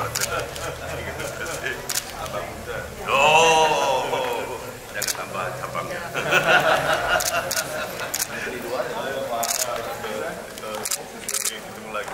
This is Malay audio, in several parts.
Terima kasih. Abang muda. Oh, jangan tambah cabangnya. Di luar ketemu lagi.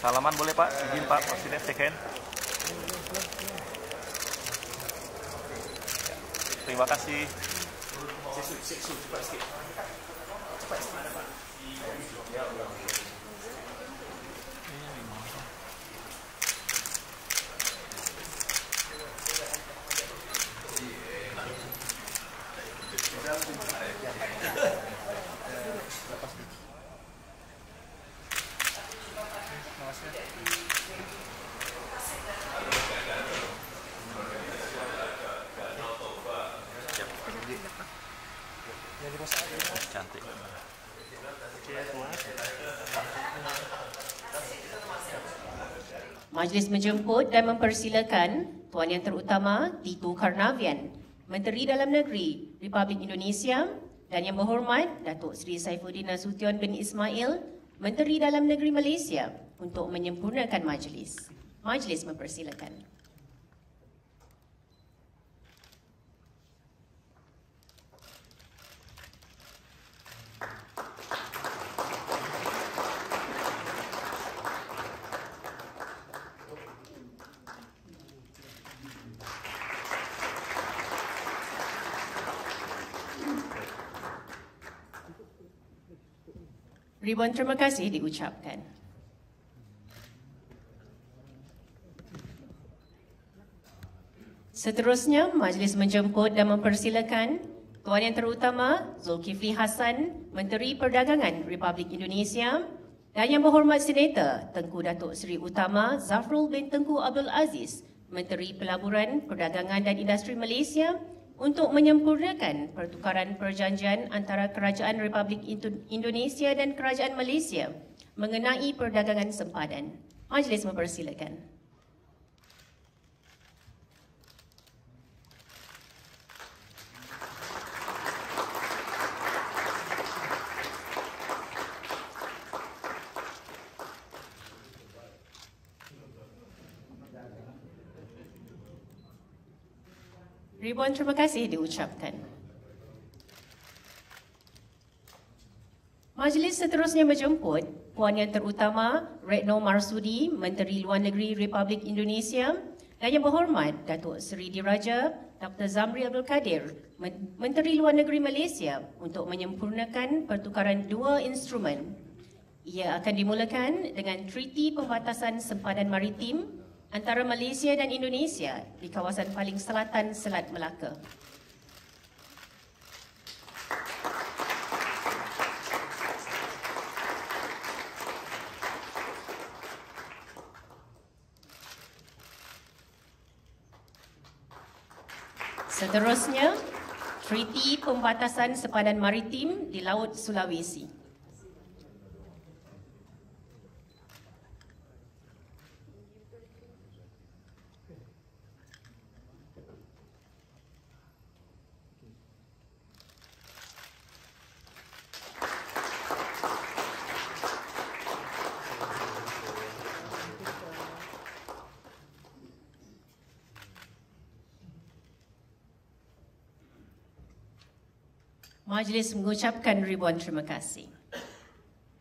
Salaman boleh Pak, izin Pak Presiden second. Terima kasih. Cantik. Majlis menjemput dan mempersilakan Tuan Yang Terutama Tito Karnavian, Menteri Dalam Negeri Republik Indonesia, dan Yang Berhormat Datuk Seri Saifuddin Nasution bin Ismail, Menteri Dalam Negeri Malaysia, untuk menyempurnakan majlis. Majlis mempersilakan. Ribuan terima kasih diucapkan. Seterusnya, majlis menjemput dan mempersilakan Tuan Yang Terutama Zulkifli Hasan, Menteri Perdagangan Republik Indonesia, dan Yang Berhormat Senator Tengku Datuk Seri Utama Zafrul bin Tengku Abdul Aziz, Menteri Pelaburan, Perdagangan dan Industri Malaysia, untuk menyempurnakan pertukaran perjanjian antara Kerajaan Republik Indonesia dan Kerajaan Malaysia mengenai perdagangan sempadan. Majlis mempersilakan. Ribuan terima kasih diucapkan. Majlis seterusnya menjemput Puan Yang Terutama Retno Marsudi, Menteri Luar Negeri Republik Indonesia, dan Yang Berhormat Datuk Seri Diraja Dr. Zamri Abdul Kadir, Menteri Luar Negeri Malaysia, untuk menyempurnakan pertukaran dua instrumen. Ia akan dimulakan dengan Treaty Pembatasan Sempadan Maritim antara Malaysia dan Indonesia di kawasan paling selatan Selat Melaka. Seterusnya, Treaty Pembatasan Sempadan Maritim di Laut Sulawesi. Majlis mengucapkan ribuan terima kasih.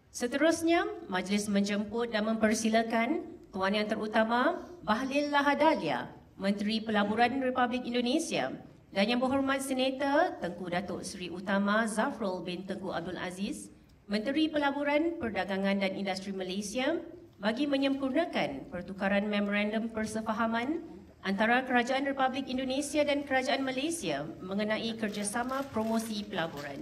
Seterusnya, majlis menjemput dan mempersilakan Tuan Yang Terutama Bahlil Lahadalia, Menteri Pelaburan Republik Indonesia, dan Yang Berhormat Senator Tengku Datuk Seri Utama Zafrul bin Tengku Abdul Aziz, Menteri Pelaburan, Perdagangan dan Industri Malaysia, bagi menyempurnakan pertukaran memorandum persefahaman antara Kerajaan Republik Indonesia dan Kerajaan Malaysia mengenai kerjasama promosi pelaburan.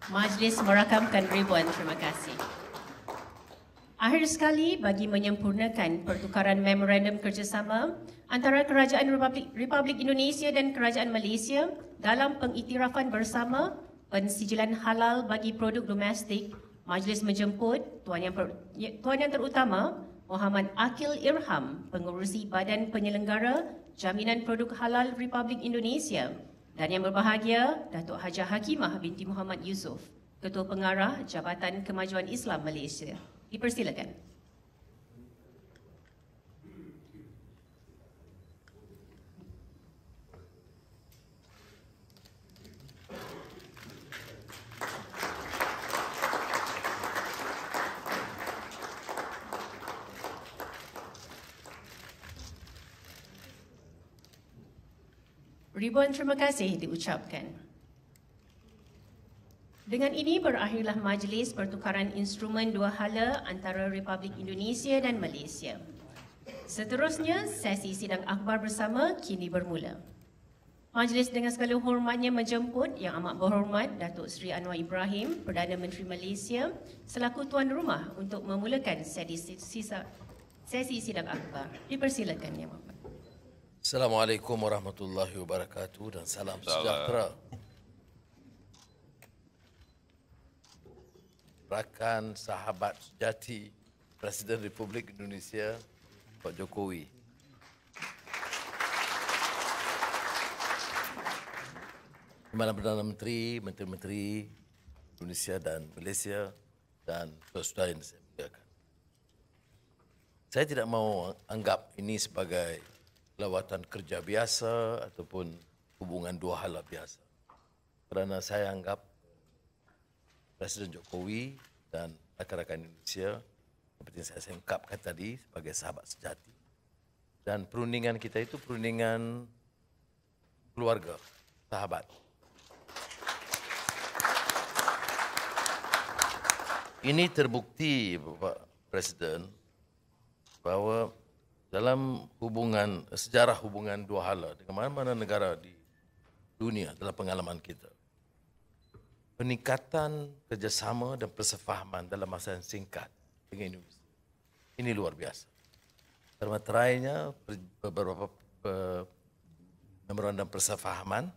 Majlis merakamkan ribuan terima kasih. Akhir sekali, bagi menyempurnakan pertukaran memorandum kerjasama antara Kerajaan Republik Indonesia dan Kerajaan Malaysia dalam pengiktirafan bersama pensijilan halal bagi produk domestik, majlis menjemput Tuan Yang Terutama Muhammad Akil Irham, Pengerusi Badan Penyelenggara Jaminan Produk Halal Republik Indonesia, dan yang berbahagia Datuk Hajah Hakimah binti Muhammad Yusof, Ketua Pengarah Jabatan Kemajuan Islam Malaysia. Dipersilakan. Ribuan terima kasih diucapkan. Dengan ini berakhirlah majlis pertukaran instrumen dua hala antara Republik Indonesia dan Malaysia. Seterusnya, sesi sidang akhbar bersama kini bermula. Majlis dengan segala hormatnya menjemput Yang Amat Berhormat Datuk Seri Anwar Ibrahim, Perdana Menteri Malaysia, selaku tuan rumah untuk memulakan sesi sidang akhbar. Dipersilakan, Yang Amat. Assalamualaikum warahmatullahi wabarakatuh dan salam sejahtera. Rakan sahabat sejati Presiden Republik Indonesia Pak Jokowi. Dimana Perdana Menteri, Menteri-Menteri Indonesia dan Malaysia dan saudara yang saya muliakan. Saya tidak mau anggap ini sebagai lawatan kerja biasa ataupun hubungan dua hala biasa. Kerana saya anggap Presiden Jokowi dan rakan-rakan Indonesia seperti yang saya singkapkan tadi sebagai sahabat sejati. Dan perundingan kita itu perundingan keluarga, sahabat. Ini terbukti Bapak Presiden bahawa dalam hubungan, sejarah hubungan dua hala dengan mana-mana negara di dunia dalam pengalaman kita, peningkatan kerjasama dan persefahaman dalam masa yang singkat dengan Indonesia ini luar biasa. Termaterainya beberapa memorandum persefahaman.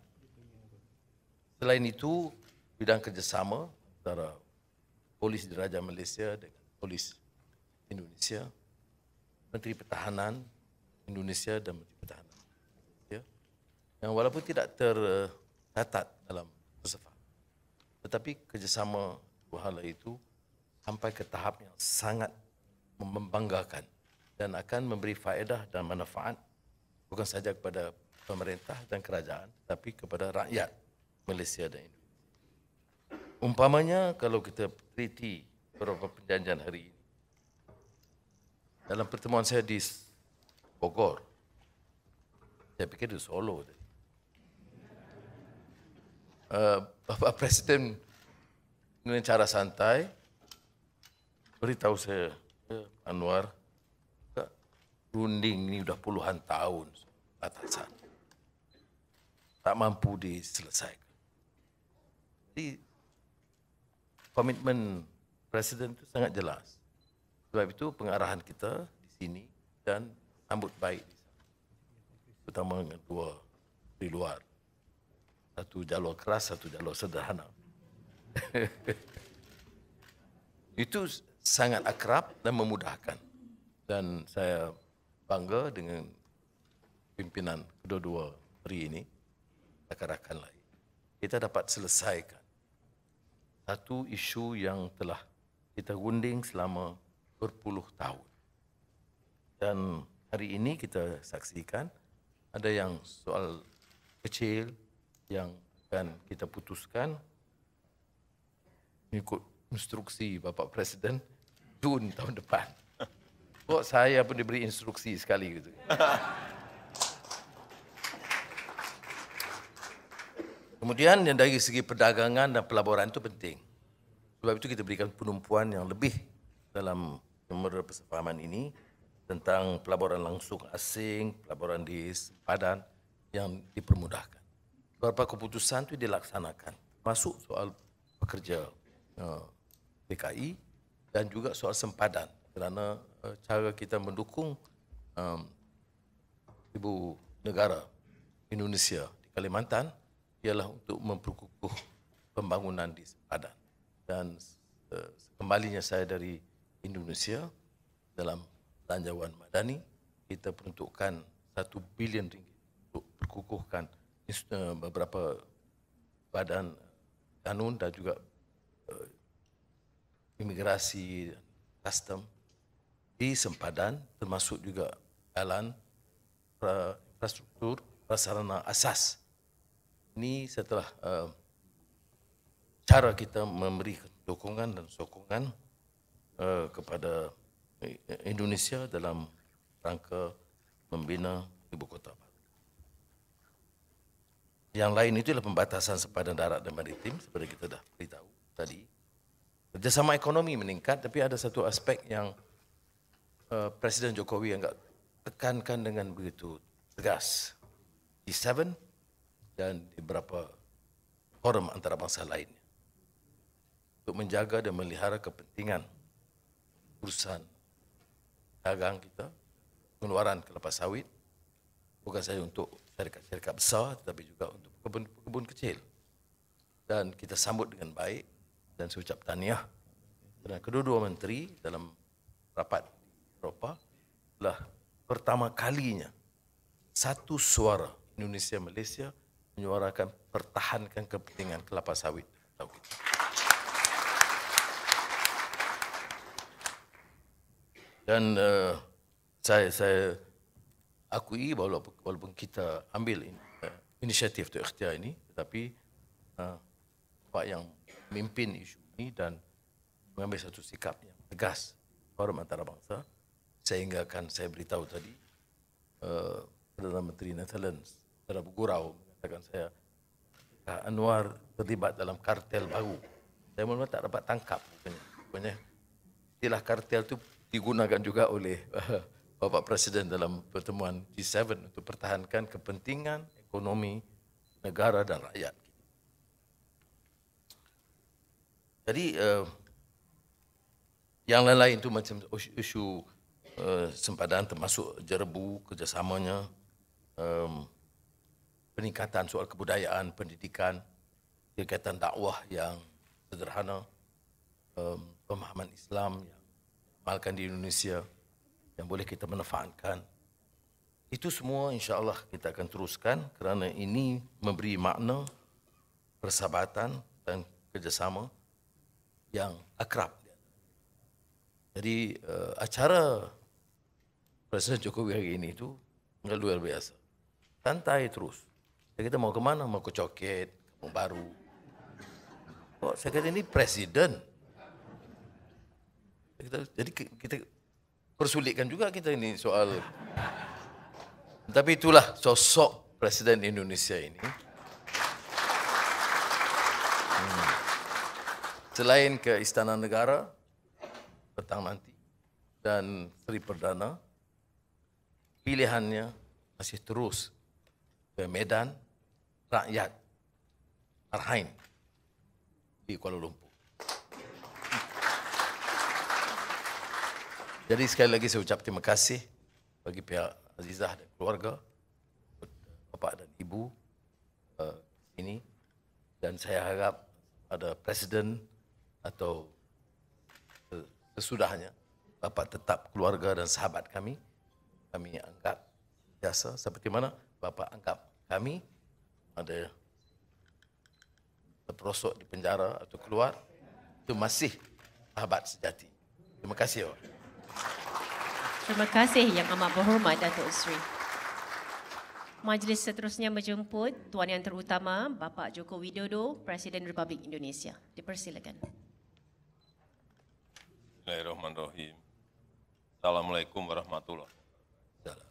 Selain itu, bidang kerjasama antara Polis Diraja Malaysia dengan Polis Indonesia, Menteri Pertahanan Indonesia dan Menteri Pertahanan Malaysia, yang walaupun tidak tercatat dalam persefahaman, tetapi kerjasama dua hala itu sampai ke tahap yang sangat membanggakan dan akan memberi faedah dan manfaat bukan sahaja kepada pemerintah dan kerajaan, tetapi kepada rakyat Malaysia dan Indonesia. Umpamanya kalau kita teliti beberapa perjanjian hari ini, dalam pertemuan saya di Bogor, saya pikir di Solo tadi, Bapak Presiden dengan cara santai beritahu saya, Anwar, runding ini sudah puluhan tahun batasan, tak mampu diselesaikan. Jadi komitmen Presiden itu sangat jelas. Sebab itu pengarahan kita di sini dan sambut baik di sana. Terutama dengan dua di luar. Satu jalur keras, satu jalur sederhana. Itu sangat akrab dan memudahkan. Dan saya bangga dengan pimpinan kedua-dua hari ini, rakan-rakan lain. Kita dapat selesaikan satu isu yang telah kita gunding selama berpuluh tahun. Dan hari ini kita saksikan ada yang soal kecil yang akan kita putuskan mengikut instruksi Bapak Presiden Jun tahun depan. Kok saya pun diberi instruksi sekali gitu. Kemudian yang dari segi perdagangan dan pelaburan itu penting. Sebab itu kita berikan penumpuan yang lebih dalam memorandum persefahaman ini tentang pelaburan langsung asing, pelaburan di sempadan yang dipermudahkan. Beberapa keputusan itu dilaksanakan, masuk soal pekerja DKI dan juga soal sempadan, kerana cara kita mendukung ibu negara Indonesia di Kalimantan ialah untuk memperkukuh pembangunan di sempadan. Dan kembalinya saya dari Indonesia dalam belanjawan madani, kita peruntukkan 1 bilion ringgit untuk perkukuhkan beberapa badan kanun dan juga imigrasi dan custom di sempadan, termasuk juga jalan, infrastruktur, prasarana asas. Ini setelah cara kita memberi dukungan dan sokongan kepada Indonesia dalam rangka membina ibu kota baru. Yang lain itu adalah pembatasan sempadan darat dan maritim, seperti kita dah beritahu tadi. Kerjasama ekonomi meningkat, tapi ada satu aspek yang Presiden Jokowi agak tekankan dengan begitu tegas. G7 dan di beberapa forum antarabangsa lainnya. Untuk menjaga dan melihara kepentingan urusan dagang kita, pengeluaran kelapa sawit, bukan saja untuk syarikat-syarikat besar, tetapi juga untuk kebun kecil. Dan kita sambut dengan baik dan saya ucap tahniah kerana kedua-dua menteri dalam rapat di Eropah telah pertama kalinya satu suara Indonesia-Malaysia menyuarakan pertahankan kepentingan kelapa sawit. Dan saya akui walaupun kita ambil inisiatif untuk ikhtiar ini, tetapi Pak yang memimpin isu ini dan mengambil satu sikap yang tegas forum antarabangsa, sehingga akan saya beritahu tadi Perdana Menteri Netherlands secara bergurau mengatakan saya Anwar terlibat dalam kartel baru. Saya mula tak dapat tangkap rupanya. Istilah kartel itu digunakan juga oleh Bapak Presiden dalam pertemuan G7 untuk pertahankan kepentingan ekonomi negara dan rakyat. Jadi yang lain-lain itu macam isu sempadan termasuk jerebu kerjasamanya, peningkatan soal kebudayaan, pendidikan, kegiatan dakwah yang sederhana, pemahaman Islam yang diamalkan di Indonesia yang boleh kita manfaatkan. Itu semua insya-Allah kita akan teruskan kerana ini memberi makna persahabatan dan kerjasama yang akrab. Jadi acara Presiden Jokowi hari ini itu luar biasa. Santai terus. Kita mau ke mana? Mau ke Coket, Kampung Baru. Oh, saya kata ini presiden. Jadi kita persulitkan juga kita ini soal. Tapi itulah sosok Presiden Indonesia ini. Selain ke Istana Negara petang nanti dan Seri Perdana, pilihannya masih terus ke Medan Rakyat Arhain di Kuala Lumpur. Jadi sekali lagi saya ucap terima kasih bagi pihak Azizah dan keluarga, Bapak dan Ibu ini, dan saya harap ada Presiden atau sesudahnya Bapak tetap keluarga dan sahabat kami anggap biasa seperti mana Bapak anggap kami ada terperosok di penjara atau keluar, itu masih sahabat sejati. Terima kasih. Terima kasih Yang Amat Berhormat Datuk Seri. Majlis seterusnya menjemput Tuan Yang Terutama Bapak Joko Widodo, Presiden Republik Indonesia. Dipersilakan. Bismillahirrahmanirrahim. Assalamualaikum warahmatullahi wabarakatuh.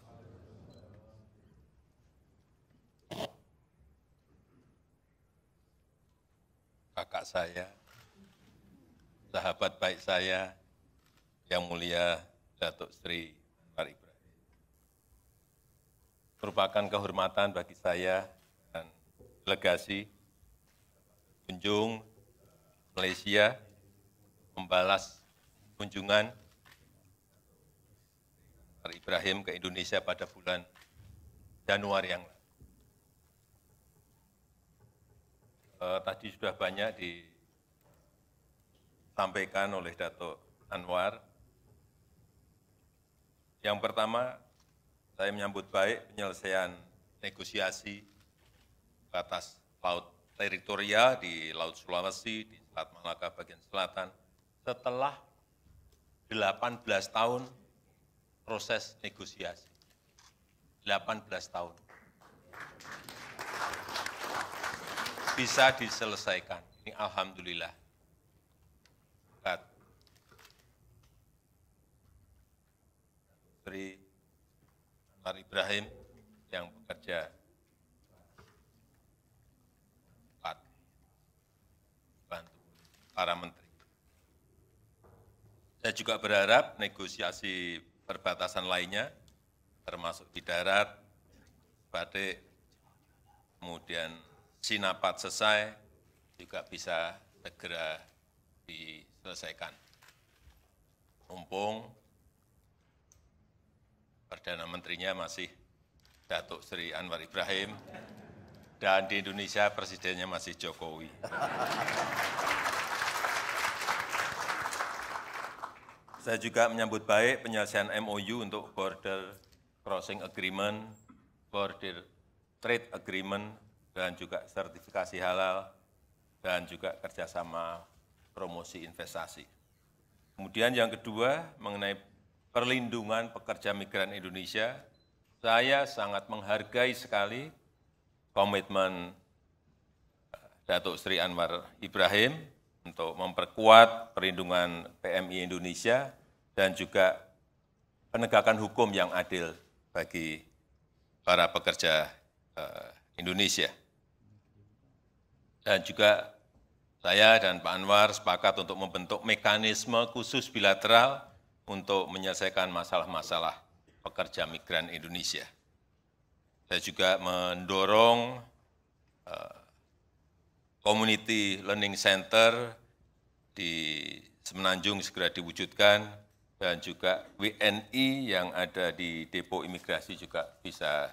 Kakak saya, sahabat baik saya, Yang Mulia Datuk Seri Anwar Ibrahim. Merupakan kehormatan bagi saya dan delegasi kunjung Malaysia membalas kunjungan Anwar Ibrahim ke Indonesia pada bulan Januari yang lalu. Tadi sudah banyak disampaikan oleh Datuk Anwar. Yang pertama, saya menyambut baik penyelesaian negosiasi batas laut teritorial di Laut Sulawesi, di Selat Malaka bagian selatan, setelah 18 tahun proses negosiasi. 18 tahun. Bisa diselesaikan. Ini alhamdulillah. Seri Anwar Ibrahim yang bekerja bantu para menteri. Saya juga berharap negosiasi perbatasan lainnya, termasuk di darat, Badik, kemudian Sinapat selesai, juga bisa segera diselesaikan. Mumpung Perdana Menterinya masih Datuk Seri Anwar Ibrahim, dan di Indonesia Presidennya masih Jokowi. Saya juga menyambut baik penyelesaian MOU untuk Border Crossing Agreement, Border Trade Agreement, dan juga sertifikasi halal, dan juga kerjasama promosi investasi. Kemudian yang kedua, mengenai perlindungan pekerja migran Indonesia, saya sangat menghargai sekali komitmen Datuk Seri Anwar Ibrahim untuk memperkuat perlindungan PMI Indonesia dan juga penegakan hukum yang adil bagi para pekerja Indonesia. Dan juga saya dan Pak Anwar sepakat untuk membentuk mekanisme khusus bilateral untuk menyelesaikan masalah-masalah pekerja migran Indonesia. Saya juga mendorong Community Learning Center di Semenanjung segera diwujudkan, dan juga WNI yang ada di depo imigrasi juga bisa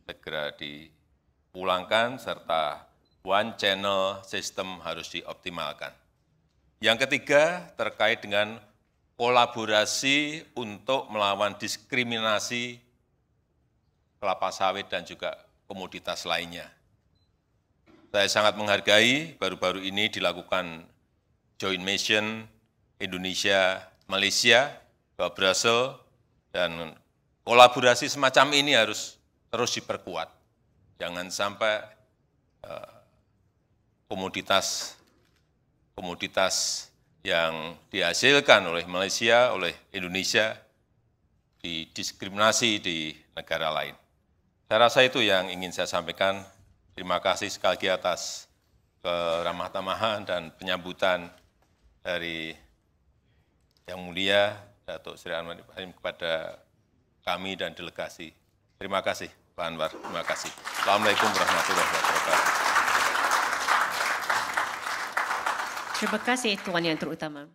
segera dipulangkan, serta one channel system harus dioptimalkan. Yang ketiga, terkait dengan kolaborasi untuk melawan diskriminasi kelapa sawit dan juga komoditas lainnya. Saya sangat menghargai baru-baru ini dilakukan joint mission Indonesia-Malaysia ke Brussels, dan kolaborasi semacam ini harus terus diperkuat. Jangan sampai komoditas yang dihasilkan oleh Malaysia, oleh Indonesia, didiskriminasi di negara lain. Saya rasa itu yang ingin saya sampaikan. Terima kasih sekali lagi atas keramah tamahan dan penyambutan dari Yang Mulia Datuk Seri Anwar Ibrahim kepada kami dan delegasi. Terima kasih Pak Anwar, terima kasih. Assalamualaikum warahmatullahi wabarakatuh. Terima kasih Tuan Yang Terutama.